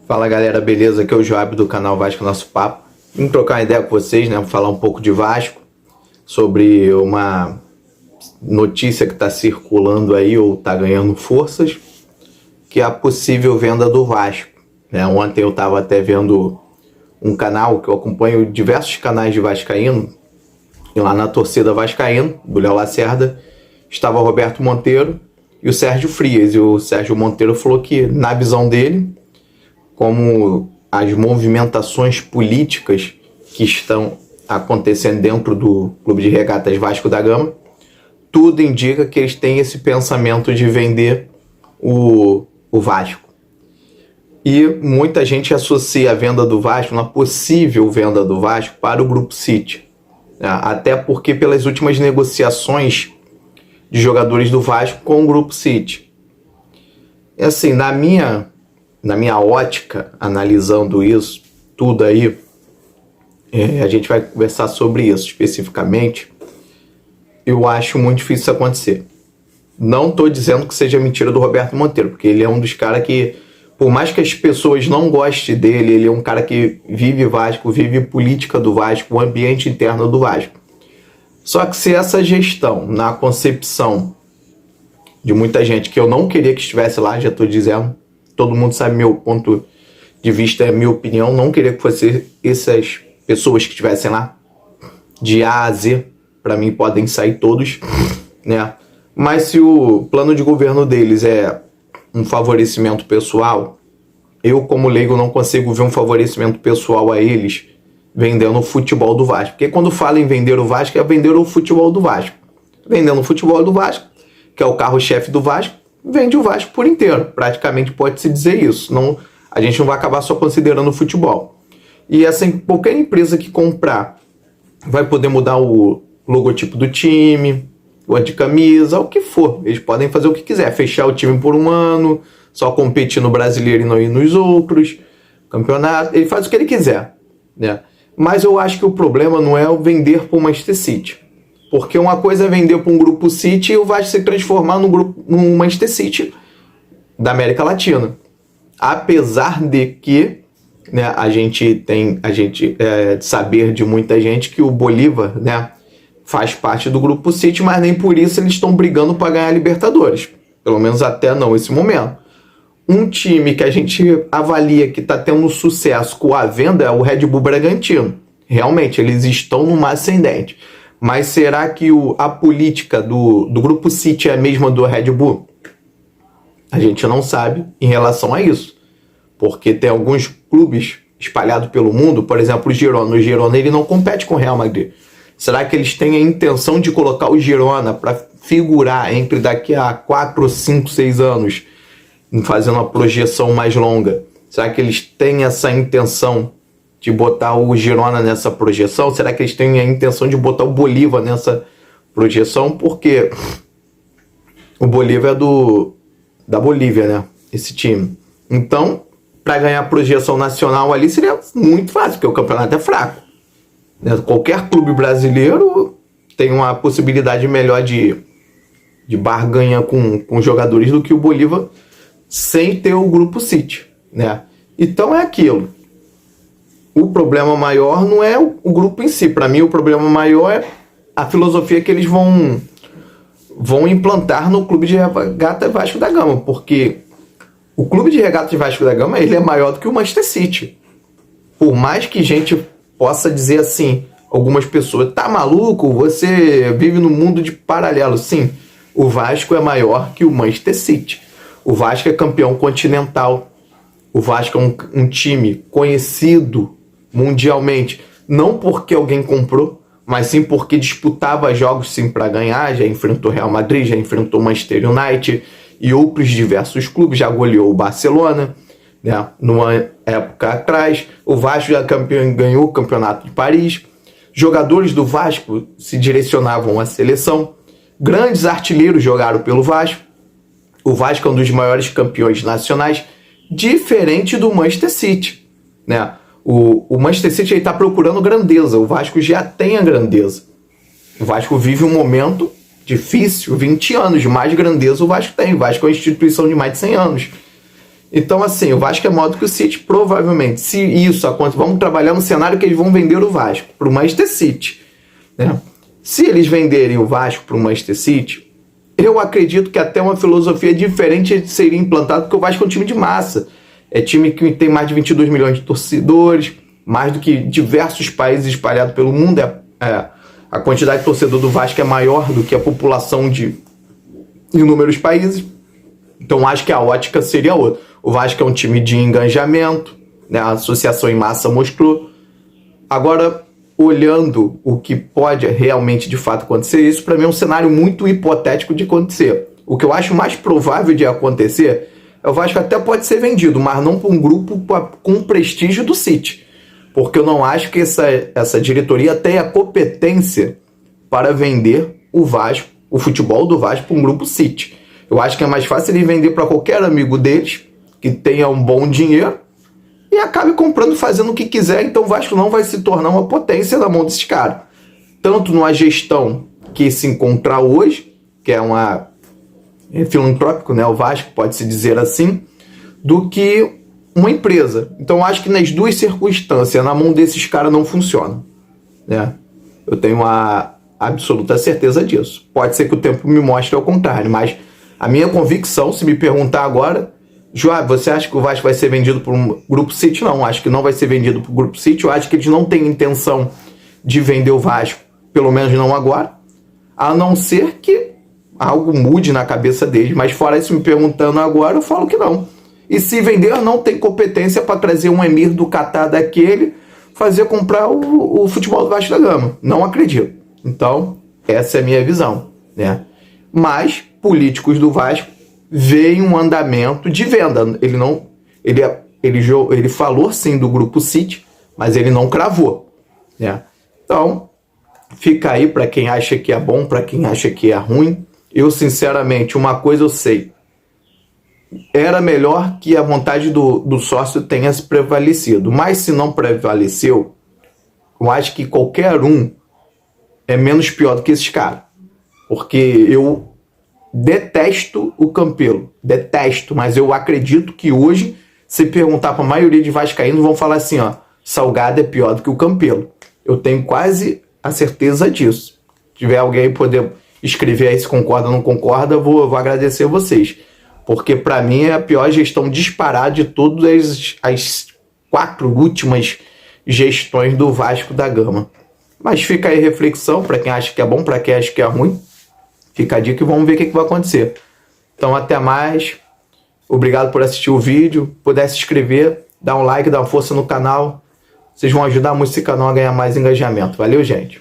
Fala galera, beleza? Aqui é o Joab do canal Vasco Nosso Papo. Vim trocar uma ideia com vocês, né? Falar um pouco de Vasco, sobre uma notícia que está circulando aí ou está ganhando forças, que é a possível venda do Vasco, né? Ontem eu estava até vendo um canal que eu acompanho diversos canais de vascaíno, e lá na torcida vascaíno, do Léo Lacerda, estava o Roberto Monteiro e o Sérgio Frias. E o Sérgio Monteiro falou que, na visão dele, como as movimentações políticas que estão acontecendo dentro do Clube de Regatas Vasco da Gama, tudo indica que eles têm esse pensamento de vender o Vasco. E muita gente associa a venda do Vasco, uma possível venda do Vasco, para o Grupo City. Até porque pelas últimas negociações de jogadores do Vasco com o Grupo City. Assim, na minha ótica, analisando isso, tudo aí, a gente vai conversar sobre isso especificamente. Eu acho muito difícil isso acontecer. Não estou dizendo que seja mentira do Roberto Monteiro, porque ele é um dos caras que, por mais que as pessoas não gostem dele, ele é um cara que vive Vasco, vive política do Vasco, o ambiente interno do Vasco. Só que se essa gestão, na concepção de muita gente, que eu não queria que estivesse lá, já estou dizendo, todo mundo sabe meu ponto de vista, é minha opinião, não queria que fosse essas pessoas que estivessem lá, de A a Z, para mim podem sair todos, né? Mas se o plano de governo deles é um favorecimento pessoal, eu como leigo não consigo ver um favorecimento pessoal a eles vendendo o futebol do Vasco. Porque quando fala em vender o Vasco, é vender o futebol do Vasco. Vendendo o futebol do Vasco, que é o carro-chefe do Vasco, vende o Vasco por inteiro. Praticamente pode-se dizer isso. Não, a gente não vai acabar só considerando o futebol. E assim, qualquer empresa que comprar vai poder mudar o logotipo do time, o de camisa, o que for. Eles podem fazer o que quiser. Fechar o time por um ano, só competir no brasileiro e não ir nos outros. Campeonato, ele faz o que ele quiser, né? Mas eu acho que o problema não é o vender para o Manchester City. Porque uma coisa é vender para um Grupo City e o Vasco se transformar no Manchester City da América Latina. Apesar de que, né, a gente saber de muita gente que o Bolívar, né, faz parte do Grupo City, mas nem por isso eles estão brigando para ganhar a Libertadores. Pelo menos até não esse momento. Um time que a gente avalia que está tendo sucesso com a venda é o Red Bull Bragantino. Realmente, eles estão numa ascendente. Mas será que a política do Grupo City é a mesma do Red Bull? A gente não sabe em relação a isso. Porque tem alguns clubes espalhados pelo mundo, por exemplo, o Girona. O Girona ele não compete com o Real Madrid. Será que eles têm a intenção de colocar o Girona para figurar entre daqui a 4, 5, 6 anos, fazendo uma projeção mais longa? Será que eles têm essa intenção de botar o Girona nessa projeção? Será que eles têm a intenção de botar o Bolívar nessa projeção? Porque o Bolívar é da Bolívia, né? Esse time. Então, para ganhar a projeção nacional ali seria muito fácil, porque o campeonato é fraco. Qualquer clube brasileiro tem uma possibilidade melhor de barganha com jogadores do que o Bolívar, sem ter o Grupo City, né? Então é aquilo. O problema maior não é o grupo em si. Para mim, o problema maior é a filosofia que eles vão implantar no Clube de Regatas Vasco da Gama, porque o Clube de Regatas Vasco da Gama ele é maior do que o Manchester City. Por mais que gente possa dizer assim, algumas pessoas, tá maluco? Você vive no mundo de paralelo. Sim, o Vasco é maior que o Manchester City. O Vasco é campeão continental. O Vasco é um time conhecido mundialmente, não porque alguém comprou, mas sim porque disputava jogos sim para ganhar. Já enfrentou Real Madrid, já enfrentou Manchester United e outros diversos clubes, já goleou o Barcelona, né, numa época atrás. O Vasco já ganhou o Campeonato de Paris. Jogadores do Vasco se direcionavam à seleção. Grandes artilheiros jogaram pelo Vasco. O Vasco é um dos maiores campeões nacionais, diferente do Manchester City, né? O Manchester City está procurando grandeza. O Vasco já tem a grandeza. O Vasco vive um momento difícil, 20 anos de mais grandeza o Vasco tem. O Vasco é uma instituição de mais de 100 anos. Então, assim, o Vasco é maior do que o City, provavelmente. Se isso acontecer, vamos trabalhar no cenário que eles vão vender o Vasco para o Manchester City, né? Se eles venderem o Vasco para o Manchester City, eu acredito que até uma filosofia diferente seria implantada, porque o Vasco é um time de massa. É time que tem mais de 22 milhões de torcedores, mais do que diversos países espalhados pelo mundo. A quantidade de torcedor do Vasco é maior do que a população de inúmeros países. Então acho que a ótica seria outra. O Vasco é um time de engajamento, né? A associação em massa mostrou. Agora, olhando o que pode realmente de fato acontecer, isso para mim é um cenário muito hipotético de acontecer. O que eu acho mais provável de acontecer é o Vasco até pode ser vendido, mas não para um grupo com prestígio do City. Porque eu não acho que essa diretoria tenha competência para vender o Vasco, o futebol do Vasco, para um grupo City. Eu acho que é mais fácil eles vender para qualquer amigo deles, que tenha um bom dinheiro, e acabe comprando, fazendo o que quiser. Então o Vasco não vai se tornar uma potência na mão desses caras. Tanto numa gestão que se encontrar hoje, que é uma filantrópico, né? O Vasco pode-se dizer assim, do que uma empresa. Então eu acho que nas duas circunstâncias, na mão desses caras não funciona, né? Eu tenho uma absoluta certeza disso. Pode ser que o tempo me mostre ao contrário, mas a minha convicção, se me perguntar agora, João, você acha que o Vasco vai ser vendido por um Grupo City? Não, acho que não vai ser vendido por Grupo City. Eu acho que eles não têm intenção de vender o Vasco, pelo menos não agora, a não ser que algo mude na cabeça deles. Mas fora isso, me perguntando agora, eu falo que não. E se vender, não tem competência para trazer um emir do Catar daquele, fazer comprar o futebol do Vasco da Gama. Não acredito. Então, essa é a minha visão, né? Mas políticos do Vasco veem um andamento de venda. Ele falou sim do Grupo City, mas ele não cravou, né? Então, fica aí para quem acha que é bom, para quem acha que é ruim. Eu, sinceramente, uma coisa eu sei. Era melhor que a vontade do sócio tenha se prevalecido. Mas se não prevaleceu, eu acho que qualquer um é menos pior do que esses caras. Porque eu detesto o Campelo. Detesto, mas eu acredito que hoje, se perguntar para a maioria de vascaínos, vão falar assim, ó, Salgado é pior do que o Campelo. Eu tenho quase a certeza disso. Se tiver alguém aí poder escrever aí se concorda ou não concorda, vou agradecer a vocês. Porque para mim é a pior gestão disparada de todas as 4 últimas gestões do Vasco da Gama. Mas fica aí a reflexão para quem acha que é bom, para quem acha que é ruim. Fica a dica e vamos ver o que vai acontecer. Então até mais. Obrigado por assistir o vídeo. Puder se inscrever, dar um like, dar uma força no canal. Vocês vão ajudar muito esse canal a ganhar mais engajamento. Valeu, gente.